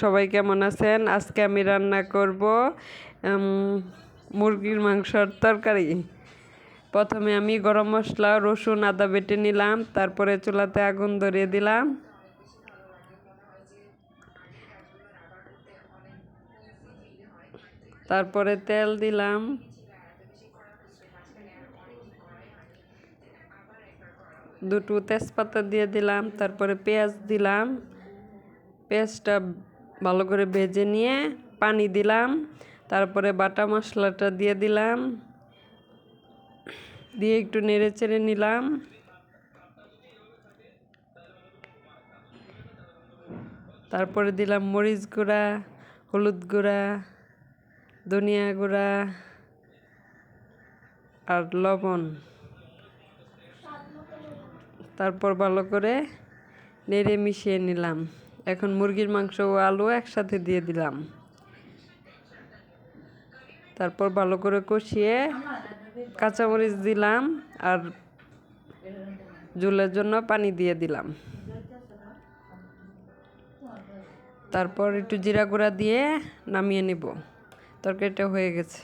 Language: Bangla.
সবাই কেমন আছেন? আজকে আমি রান্না করব মুরগির মাংসর তরকারি। প্রথমে আমি গরম মশলা, রসুন, আদা বেটে নিলাম। তারপরে চুলাতে আগুন ধরিয়ে দিলাম। তারপরে তেল দিলাম। দুটো তেজপাতা দিয়ে দিলাম। তারপরে পেঁয়াজ দিলাম। পেঁয়াজটা ভালো করে ভেজে নিয়ে পানি দিলাম। তারপরে বাটা মশলাটা দিয়ে দিলাম, দিয়ে একটু নেড়ে চেড়ে নিলাম। তারপরে দিলাম মরিচ গুঁড়া, হলুদ গুঁড়া, ধনিয়া গুঁড়া আর লবণ। তারপর ভালো করে নেড়ে মিশিয়ে নিলাম। এখন মুরগির মাংস ও আলু একসাথে দিয়ে দিলাম। তারপর ভালো করে কষিয়ে কাঁচামরিচ দিলাম আর ঝোলের জন্য পানি দিয়ে দিলাম। তারপর একটু জিরা গুঁড়া দিয়ে নামিয়ে নিব। তরকারিটা হয়ে গেছে।